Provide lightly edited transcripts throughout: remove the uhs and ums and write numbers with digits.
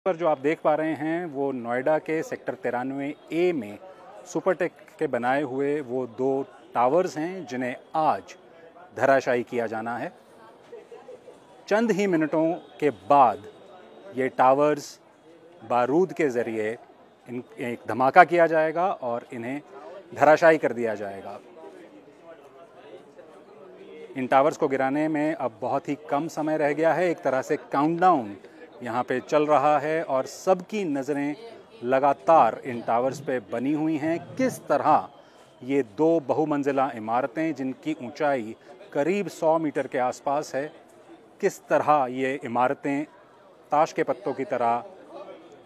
पर जो आप देख पा रहे हैं वो नोएडा के सेक्टर 93A में सुपरटेक के बनाए हुए वो दो टावर्स हैं जिन्हें आज धराशायी किया जाना है। चंद ही मिनटों के बाद ये टावर्स बारूद के ज़रिए एक धमाका किया जाएगा और इन्हें धराशायी कर दिया जाएगा। इन टावर्स को गिराने में अब बहुत ही कम समय रह गया है। एक तरह से काउंटडाउन यहाँ पे चल रहा है और सबकी नज़रें लगातार इन टावर्स पे बनी हुई हैं। किस तरह ये दो बहुमंजिला इमारतें जिनकी ऊंचाई करीब 100 मीटर के आसपास है, किस तरह ये इमारतें ताश के पत्तों की तरह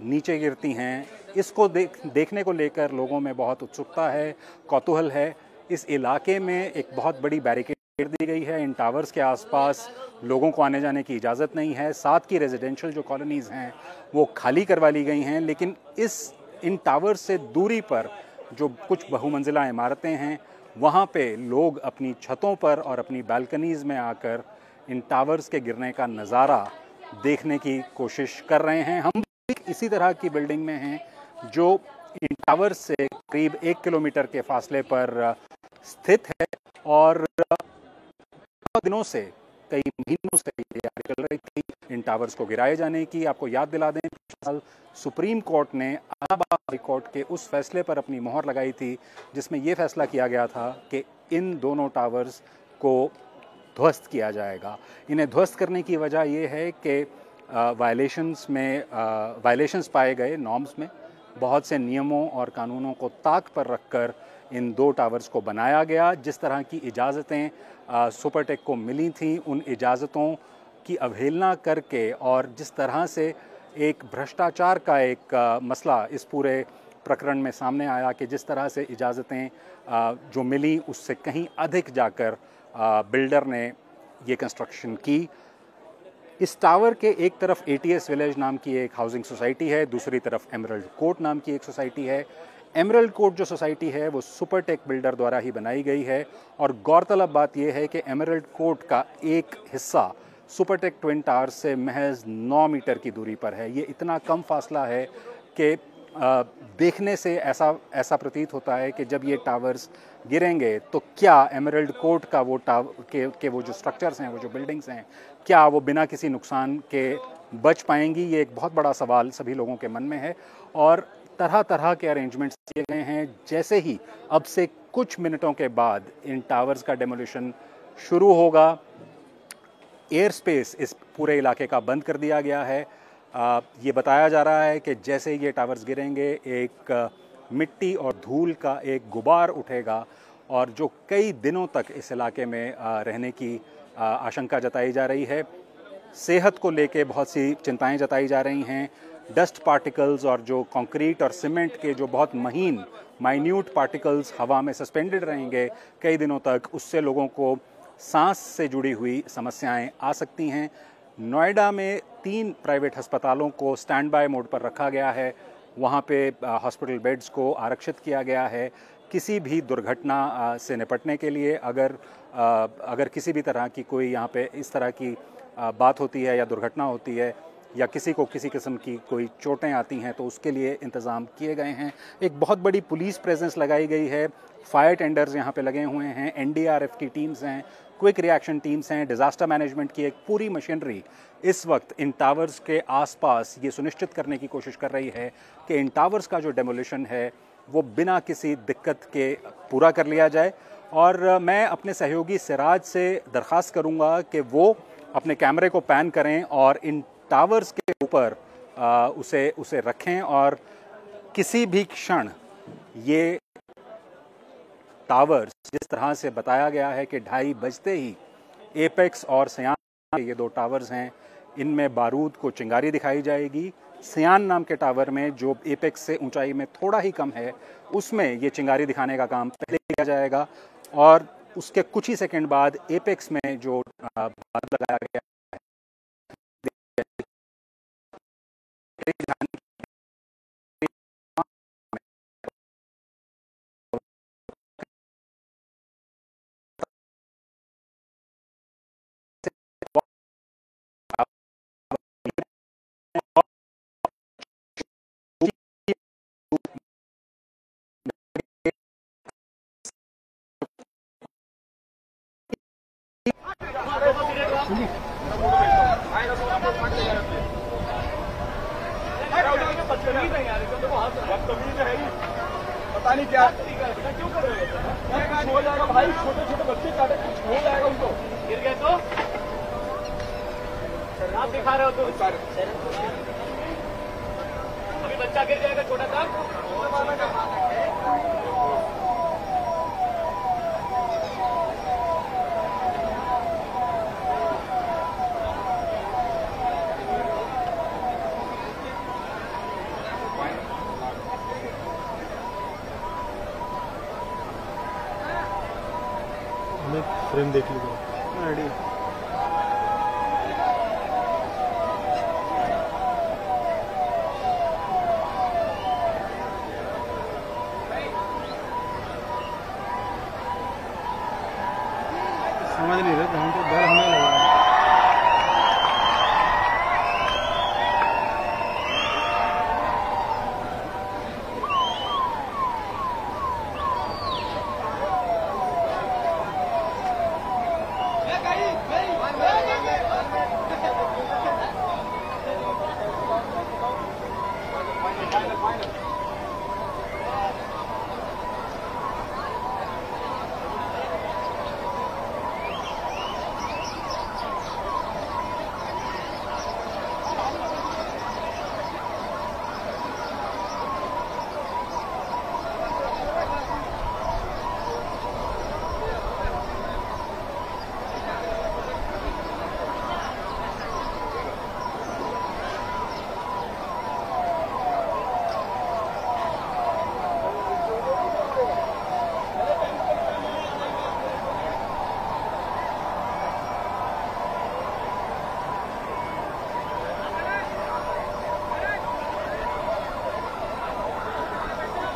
नीचे गिरती हैं, इसको देखने को लेकर लोगों में बहुत उत्सुकता है, कौतूहल है। इस इलाके में एक बहुत बड़ी बैरिकेड दी गई है। इन टावर्स के आसपास लोगों को आने जाने की इजाज़त नहीं है। साथ की रेजिडेंशियल जो कॉलोनीज़ हैं वो खाली करवा ली गई हैं, लेकिन इन टावर्स से दूरी पर जो कुछ बहुमंजिला इमारतें हैं वहाँ पे लोग अपनी छतों पर और अपनी बालकनीज़ में आकर इन टावर्स के गिरने का नज़ारा देखने की कोशिश कर रहे हैं। हम इसी तरह की बिल्डिंग में हैं जो इन टावर्स से करीब 1 किलोमीटर के फासले पर स्थित है और दिनों से, कई महीनों से तैयारी चल रही थी इन टावर्स को गिराए जाने की। आपको याद दिला दें, पिछले साल सुप्रीम कोर्ट ने इलाहाबाद हाई कोर्ट के उस फैसले पर अपनी मोहर लगाई थी जिसमें यह फैसला किया गया था कि इन दोनों टावर्स को ध्वस्त किया जाएगा। इन्हें ध्वस्त करने की वजह यह है कि वायलेशंस पाए गए नॉर्म्स में। बहुत से नियमों और कानूनों को ताक पर रखकर इन दो टावर्स को बनाया गया। जिस तरह की इजाज़तें सुपरटेक को मिली थीं, उन इजाज़तों की अवहेलना करके और जिस तरह से एक भ्रष्टाचार का एक मसला इस पूरे प्रकरण में सामने आया कि जिस तरह से इजाज़तें जो मिली उससे कहीं अधिक जाकर बिल्डर ने ये कंस्ट्रक्शन की। इस टावर के एक तरफ ATS विलेज नाम की एक हाउसिंग सोसाइटी है, दूसरी तरफ एमरल्ड कोर्ट नाम की एक सोसाइटी है। एमरल्ड कोर्ट जो सोसाइटी है वो सुपरटेक बिल्डर द्वारा ही बनाई गई है और गौरतलब बात यह है कि एमरल्ड कोर्ट का एक हिस्सा सुपरटेक ट्विन टावर्स से महज 9 मीटर की दूरी पर है। ये इतना कम फासला है कि देखने से ऐसा प्रतीत होता है कि जब ये टावर्स गिरेंगे तो क्या एमरल्ड कोर्ट का वो वो जो स्ट्रक्चर्स हैं, वो जो बिल्डिंग्स हैं, क्या वो बिना किसी नुकसान के बच पाएंगी? ये एक बहुत बड़ा सवाल सभी लोगों के मन में है और तरह तरह के अरेंजमेंट्स किए गए हैं। जैसे ही अब से कुछ मिनटों के बाद इन टावर्स का डेमोलिशन शुरू होगा, एयर स्पेस इस पूरे इलाके का बंद कर दिया गया है। ये बताया जा रहा है कि जैसे ये टावर्स गिरेंगे एक मिट्टी और धूल का एक गुबार उठेगा और जो कई दिनों तक इस इलाके में रहने की आशंका जताई जा रही है। सेहत को लेके बहुत सी चिंताएं जताई जा रही हैं। डस्ट पार्टिकल्स और जो कंक्रीट और सीमेंट के जो बहुत माइन्यूट पार्टिकल्स हवा में सस्पेंडेड रहेंगे कई दिनों तक, उससे लोगों को सांस से जुड़ी हुई समस्याएं आ सकती हैं। नोएडा में 3 प्राइवेट अस्पतालों को स्टैंड बाय मोड पर रखा गया है। वहाँ पे हॉस्पिटल बेड्स को आरक्षित किया गया है। किसी भी दुर्घटना से निपटने के लिए अगर किसी भी तरह की कोई यहाँ पे इस तरह की बात होती है या दुर्घटना होती है या किसी को किसी किस्म की कोई चोटें आती हैं तो उसके लिए इंतज़ाम किए गए हैं। एक बहुत बड़ी पुलिस प्रेजेंस लगाई गई है। फायर टेंडर्स यहाँ पे लगे हुए हैं, NDRF की टीम्स हैं, क्विक रिएक्शन टीम्स हैं, डिज़ास्टर मैनेजमेंट की एक पूरी मशीनरी इस वक्त इन टावर्स के आसपास ये सुनिश्चित करने की कोशिश कर रही है कि इन टावर्स का जो डेमोलिशन है वो बिना किसी दिक्कत के पूरा कर लिया जाए। और मैं अपने सहयोगी सिराज से दरख्वास्त करूँगा कि वो अपने कैमरे को पैन करें और इन टावर्स के ऊपर उसे रखें और किसी भी क्षण ये टावर्स, जिस तरह से बताया गया है कि 2:30 बजते ही एपेक्स और सियान, ये 2 टावर्स हैं, इनमें बारूद को चिंगारी दिखाई जाएगी। सियान नाम के टावर में जो एपेक्स से ऊंचाई में थोड़ा ही कम है, उसमें ये चिंगारी दिखाने का काम पहले किया जाएगा और उसके कुछ ही सेकंड बाद एपेक्स में जो बारूद लगाया गया बदतमीज है ही, पता नहीं क्या क्यों कर रहे हो? हो जाएगा भाई, छोटे छोटे बच्चे काटे, कुछ हो जाएगा उनको। गिर गए तो आप दिखा रहे हो तो अभी बच्चा गिर जाएगा छोटा सा। फ्रेम देख लीजिए रेडी। समझ नहीं रहे हमको डर होने लगा।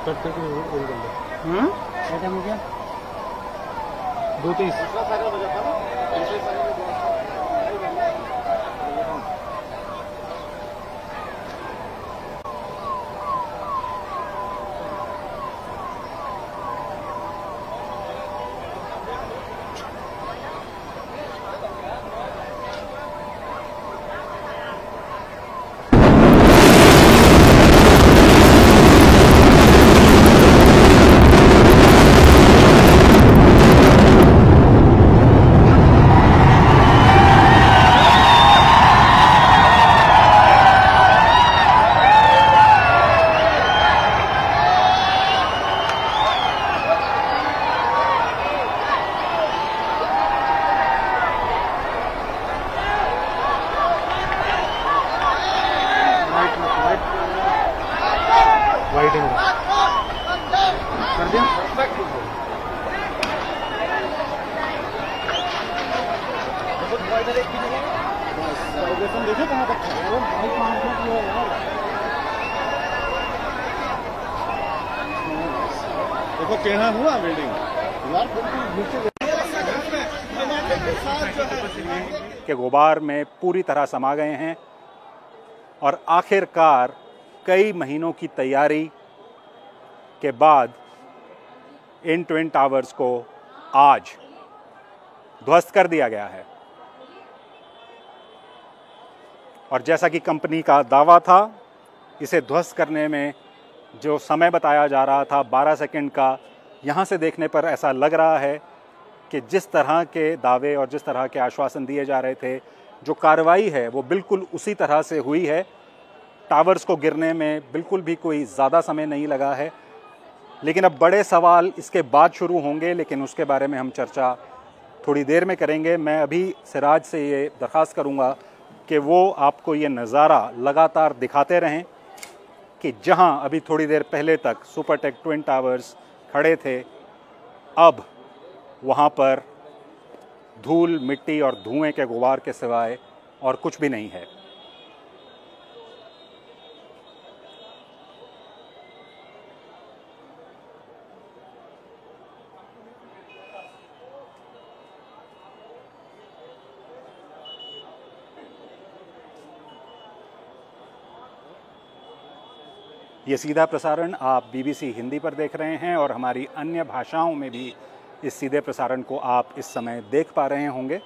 कट करके रोल कर लो। क्या हो गया? 2:30 कर दिया। देखो कहाँ तक देखो टेढ़ा हुआ बिल्डिंग के गुबार में पूरी तरह समा गए हैं और आखिरकार कई महीनों की तैयारी के बाद इन ट्विन टावर्स को आज ध्वस्त कर दिया गया है। और जैसा कि कंपनी का दावा था, इसे ध्वस्त करने में जो समय बताया जा रहा था 12 सेकंड का, यहाँ से देखने पर ऐसा लग रहा है कि जिस तरह के दावे और जिस तरह के आश्वासन दिए जा रहे थे, जो कार्रवाई है वो बिल्कुल उसी तरह से हुई है। टावर्स को गिरने में बिल्कुल भी कोई ज़्यादा समय नहीं लगा है। लेकिन अब बड़े सवाल इसके बाद शुरू होंगे, लेकिन उसके बारे में हम चर्चा थोड़ी देर में करेंगे। मैं अभी सिराज से ये दरख्वास्त करूँगा कि वो आपको ये नज़ारा लगातार दिखाते रहें कि जहां अभी थोड़ी देर पहले तक सुपरटेक ट्विन टावर्स खड़े थे, अब वहां पर धूल, मिट्टी और धुएं के गुबार के सिवाय और कुछ भी नहीं है। ये सीधा प्रसारण आप BBC हिंदी पर देख रहे हैं और हमारी अन्य भाषाओं में भी इस सीधे प्रसारण को आप इस समय देख पा रहे होंगे।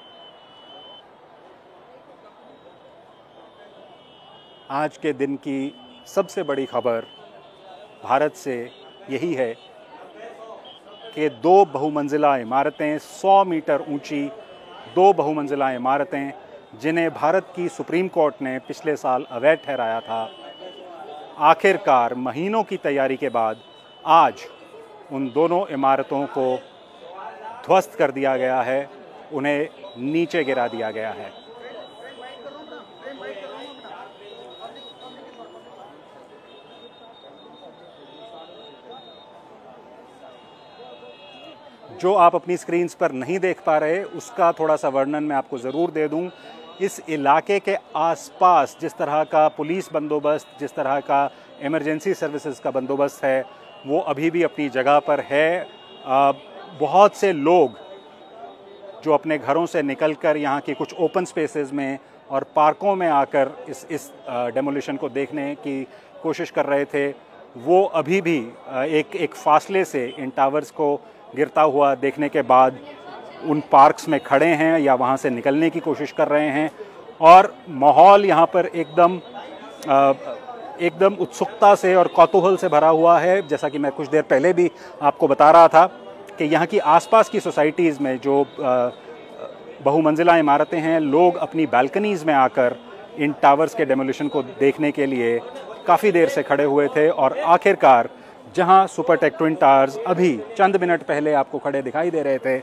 आज के दिन की सबसे बड़ी खबर भारत से यही है कि 2 बहुमंजिला इमारतें, 100 मीटर ऊंची 2 बहुमंजिला इमारतें, जिन्हें भारत की सुप्रीम कोर्ट ने पिछले साल अवैध ठहराया था, आखिरकार महीनों की तैयारी के बाद आज उन दोनों इमारतों को ध्वस्त कर दिया गया है, उन्हें नीचे गिरा दिया गया है। जो आप अपनी स्क्रीन्स पर नहीं देख पा रहे, उसका थोड़ा सा वर्णन मैं आपको ज़रूर दे दूं। इस इलाके के आसपास जिस तरह का पुलिस बंदोबस्त, जिस तरह का इमरजेंसी सर्विसेज का बंदोबस्त है, वो अभी भी अपनी जगह पर है। बहुत से लोग जो अपने घरों से निकलकर यहाँ की कुछ ओपन स्पेसेस में और पार्कों में आकर इस डेमोलिशन को देखने की कोशिश कर रहे थे, वो अभी भी एक फासले से इन टावर्स को गिरता हुआ देखने के बाद उन पार्क्स में खड़े हैं या वहाँ से निकलने की कोशिश कर रहे हैं। और माहौल यहाँ पर एकदम उत्सुकता से और कौतूहल से भरा हुआ है। जैसा कि मैं कुछ देर पहले भी आपको बता रहा था कि यहाँ की आसपास की सोसाइटीज़ में जो बहुमंजिला इमारतें हैं, लोग अपनी बालकनीज़ में आकर इन टावर्स के डेमोलिशन को देखने के लिए काफ़ी देर से खड़े हुए थे। और आखिरकार जहां सुपरटेक ट्विन टावर्स अभी चंद मिनट पहले आपको खड़े दिखाई दे रहे थे,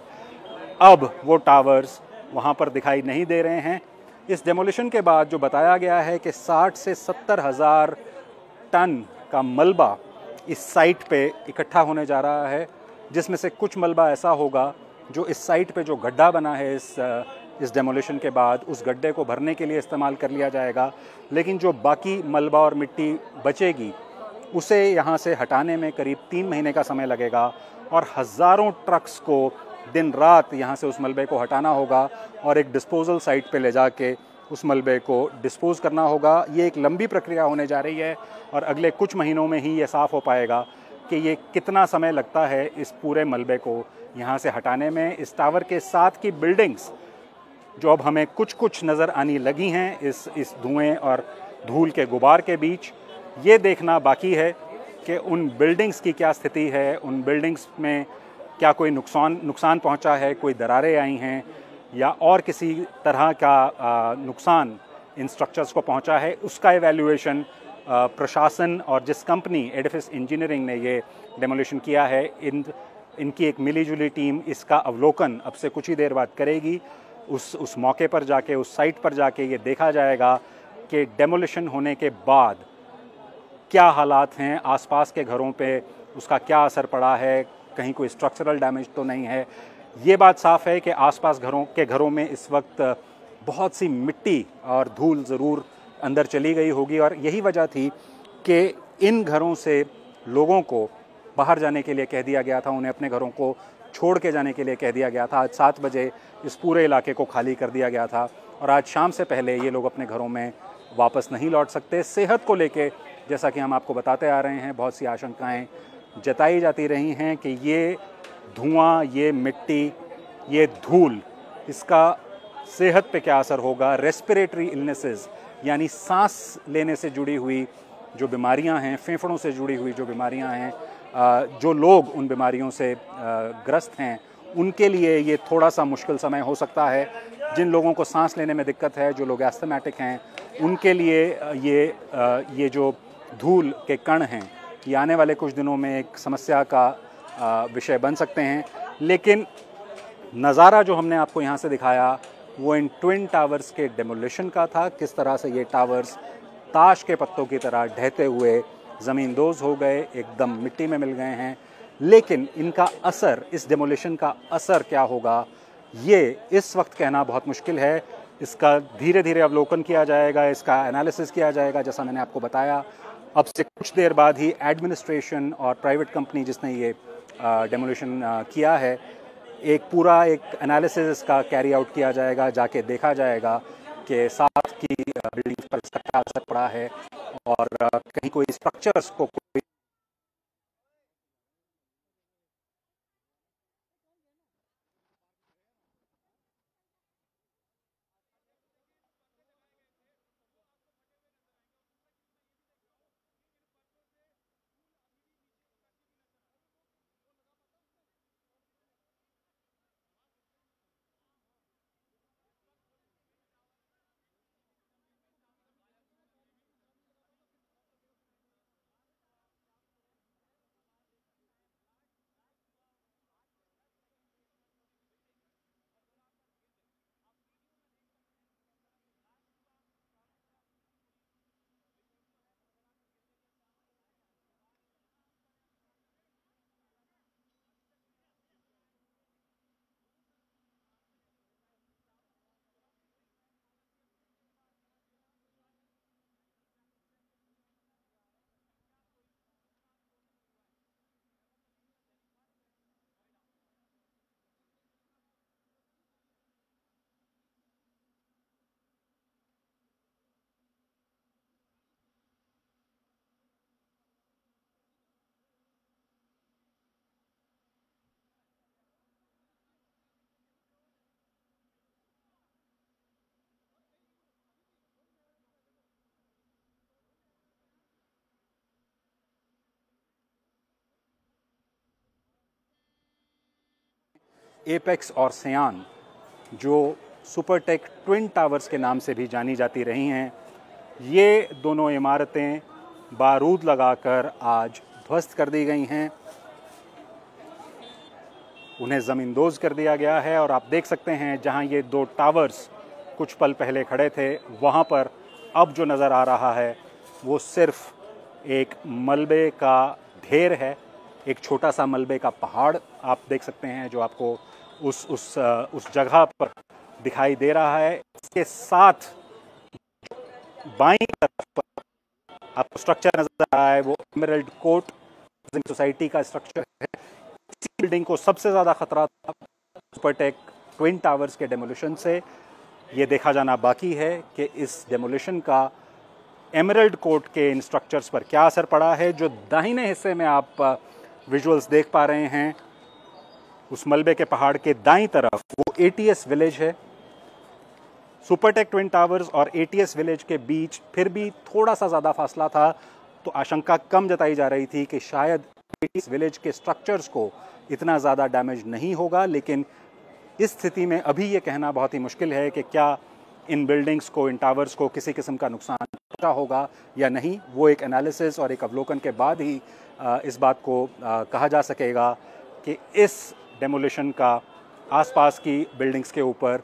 अब वो टावर्स वहां पर दिखाई नहीं दे रहे हैं। इस डेमोलिशन के बाद जो बताया गया है कि 60 से 70 हज़ार टन का मलबा इस साइट पे इकट्ठा होने जा रहा है, जिसमें से कुछ मलबा ऐसा होगा जो इस साइट पे जो गड्ढा बना है इस डेमोलिशन के बाद, उस गड्ढे को भरने के लिए इस्तेमाल कर लिया जाएगा। लेकिन जो बाकी मलबा और मिट्टी बचेगी, उसे यहाँ से हटाने में करीब 3 महीने का समय लगेगा और हज़ारों ट्रक्स को दिन रात यहाँ से उस मलबे को हटाना होगा और एक डिस्पोजल साइट पे ले जाके उस मलबे को डिस्पोज करना होगा। ये एक लंबी प्रक्रिया होने जा रही है और अगले कुछ महीनों में ही ये साफ़ हो पाएगा कि ये कितना समय लगता है इस पूरे मलबे को यहाँ से हटाने में। इस टावर के साथ की बिल्डिंग्स जो अब हमें कुछ नज़र आनी लगी हैं इस धुएँ और धूल के गुबार के बीच, ये देखना बाकी है कि उन बिल्डिंग्स की क्या स्थिति है, उन बिल्डिंग्स में क्या कोई नुकसान पहुंचा है, कोई दरारें आई हैं या और किसी तरह का नुकसान इन स्ट्रक्चर्स को पहुंचा है। उसका एवैल्यूएशन प्रशासन और जिस कंपनी एडिफिस इंजीनियरिंग ने ये डेमोलिशन किया है, इनकी एक मिली-जुली टीम इसका अवलोकन अब से कुछ ही देर बाद करेगी। उस मौके पर जाके, उस साइट पर जाके ये देखा जाएगा कि डेमोलिशन होने के बाद क्या हालात हैं, आसपास के घरों पे उसका क्या असर पड़ा है, कहीं कोई स्ट्रक्चरल डैमेज तो नहीं है। ये बात साफ़ है कि आसपास घरों में इस वक्त बहुत सी मिट्टी और धूल ज़रूर अंदर चली गई होगी और यही वजह थी कि इन घरों से लोगों को बाहर जाने के लिए कह दिया गया था, उन्हें अपने घरों को छोड़ के जाने के लिए कह दिया गया था। आज 7 बजे इस पूरे इलाके को खाली कर दिया गया था और आज शाम से पहले ये लोग अपने घरों में वापस नहीं लौट सकते। सेहत को लेके जैसा कि हम आपको बताते आ रहे हैं, बहुत सी आशंकाएं जताई जाती रही हैं कि ये धुआं, ये मिट्टी, ये धूल, इसका सेहत पे क्या असर होगा। रेस्पिरेटरी इलनेसेस यानी सांस लेने से जुड़ी हुई जो बीमारियां हैं, फेफड़ों से जुड़ी हुई जो बीमारियां हैं, जो लोग उन बीमारियों से ग्रस्त हैं, उनके लिए ये थोड़ा सा मुश्किल समय हो सकता है। जिन लोगों को सांस लेने में दिक्कत है, जो लोग एस्थमेटिक हैं, उनके लिए ये जो धूल के कण हैं, ये आने वाले कुछ दिनों में एक समस्या का विषय बन सकते हैं। लेकिन नज़ारा जो हमने आपको यहाँ से दिखाया वो इन ट्विन टावर्स के डेमोलिशन का था। किस तरह से ये टावर्स ताश के पत्तों की तरह ढहते हुए ज़मींदोज़ हो गए, एकदम मिट्टी में मिल गए हैं। लेकिन इनका असर, इस डेमोलिशन का असर क्या होगा, ये इस वक्त कहना बहुत मुश्किल है। इसका धीरे धीरे अवलोकन किया जाएगा, इसका एनालिसिस किया जाएगा। जैसा मैंने आपको बताया, अब से कुछ देर बाद ही एडमिनिस्ट्रेशन और प्राइवेट कंपनी जिसने ये डेमोलिशन किया है, एक एनालिसिस इसका कैरी आउट किया जाएगा। जाके देखा जाएगा कि साथ की बिल्डिंग्स पर इसका क्या असर पड़ा है और कहीं कोई स्ट्रक्चर्स को कोई एपेक्स और सयान, जो सुपरटेक ट्विन टावर्स के नाम से भी जानी जाती रही हैं, ये दोनों इमारतें बारूद लगाकर आज ध्वस्त कर दी गई हैं, उन्हें ज़मींदोज़ कर दिया गया है। और आप देख सकते हैं जहां ये दो टावर्स कुछ पल पहले खड़े थे, वहां पर अब जो नज़र आ रहा है वो सिर्फ एक मलबे का ढेर है, एक छोटा सा मलबे का पहाड़ आप देख सकते हैं जो आपको उस जगह पर दिखाई दे रहा है। इसके साथ बाईं तरफ पर आपको स्ट्रक्चर नजर आ रहा है, वो एमरल्ड कोर्ट सोसाइटी का स्ट्रक्चर है। इसी बिल्डिंग को सबसे ज़्यादा खतरा था सुपरटेक ट्विन टावर्स के डेमोलिशन से। ये देखा जाना बाकी है कि इस डेमोलिशन का एमरल्ड कोर्ट के इन स्ट्रक्चर्स पर क्या असर पड़ा है। जो दाहिने हिस्से में आप विजुअल्स देख पा रहे हैं, उस मलबे के पहाड़ के दाईं तरफ वो एटीएस विलेज है। सुपरटेक ट्विन टावर्स और एटीएस विलेज के बीच फिर भी थोड़ा सा ज़्यादा फासला था, तो आशंका कम जताई जा रही थी कि शायद एटीएस विलेज के स्ट्रक्चर्स को इतना ज़्यादा डैमेज नहीं होगा। लेकिन इस स्थिति में अभी ये कहना बहुत ही मुश्किल है कि क्या इन बिल्डिंग्स को, इन टावर्स को किसी किस्म का नुकसान पहुंचा होगा या नहीं। वो एक एनालिसिस और एक अवलोकन के बाद ही इस बात को कहा जा सकेगा कि इस डेमोलिशन का आसपास की बिल्डिंग्स के ऊपर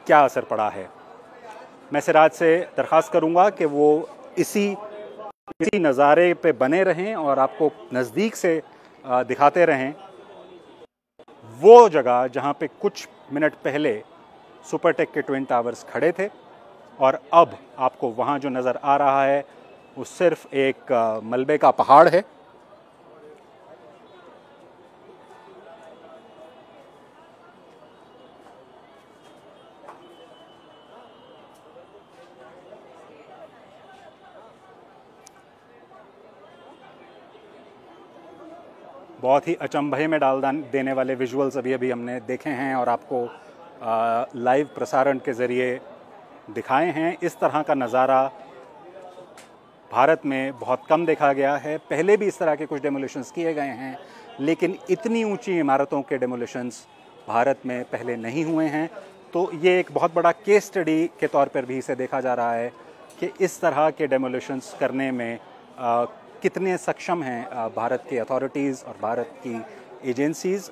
क्या असर पड़ा है। मैं सिराज से दरख्वास्त करूंगा कि वो इसी नज़ारे पे बने रहें और आपको नज़दीक से दिखाते रहें वो जगह जहां पे कुछ मिनट पहले सुपरटेक के ट्विन टावर्स खड़े थे, और अब आपको वहां जो नज़र आ रहा है वो सिर्फ एक मलबे का पहाड़ है। बहुत ही अचंभे में डाल देने वाले विजुअल्स अभी हमने देखे हैं और आपको लाइव प्रसारण के ज़रिए दिखाए हैं। इस तरह का नज़ारा भारत में बहुत कम देखा गया है। पहले भी इस तरह के कुछ डेमोलिशंस किए गए हैं, लेकिन इतनी ऊंची इमारतों के डेमोलिशंस भारत में पहले नहीं हुए हैं। तो ये एक बहुत बड़ा केस स्टडी के तौर पर भी इसे देखा जा रहा है कि इस तरह के डेमोलिशंस करने में कितने सक्षम हैं भारत की अथॉरिटीज़ और भारत की एजेंसीज़।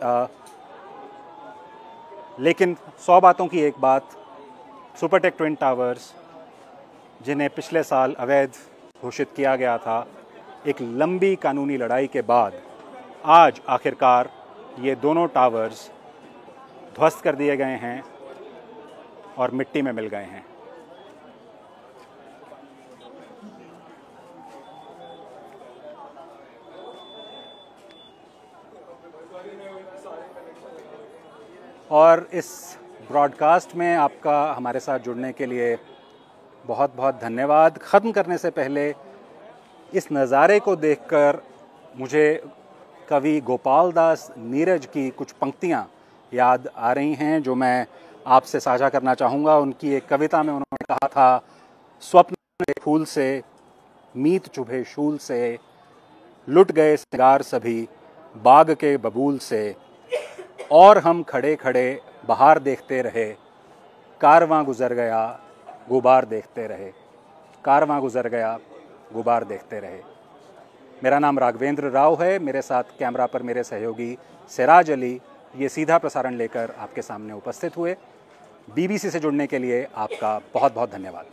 लेकिन 100 बातों की एक बात, सुपरटेक ट्विन टावर्स जिन्हें पिछले साल अवैध घोषित किया गया था, एक लंबी कानूनी लड़ाई के बाद आज आखिरकार ये दोनों टावर्स ध्वस्त कर दिए गए हैं और मिट्टी में मिल गए हैं। और इस ब्रॉडकास्ट में आपका हमारे साथ जुड़ने के लिए बहुत बहुत धन्यवाद। ख़त्म करने से पहले इस नज़ारे को देखकर मुझे कवि गोपाल दास नीरज की कुछ पंक्तियाँ याद आ रही हैं जो मैं आपसे साझा करना चाहूँगा। उनकी एक कविता में उन्होंने कहा था, स्वप्न के फूल से मीत चुभे शूल से, लुट गए सिंगार सभी बाग के बबूल से, और हम खड़े खड़े बाहर देखते रहे, कारवां गुजर गया गुबार देखते रहे, कारवां गुजर गया गुबार देखते रहे। मेरा नाम राघवेंद्र राव है, मेरे साथ कैमरा पर मेरे सहयोगी सिराज अली ये सीधा प्रसारण लेकर आपके सामने उपस्थित हुए। बीबीसी से जुड़ने के लिए आपका बहुत बहुत धन्यवाद।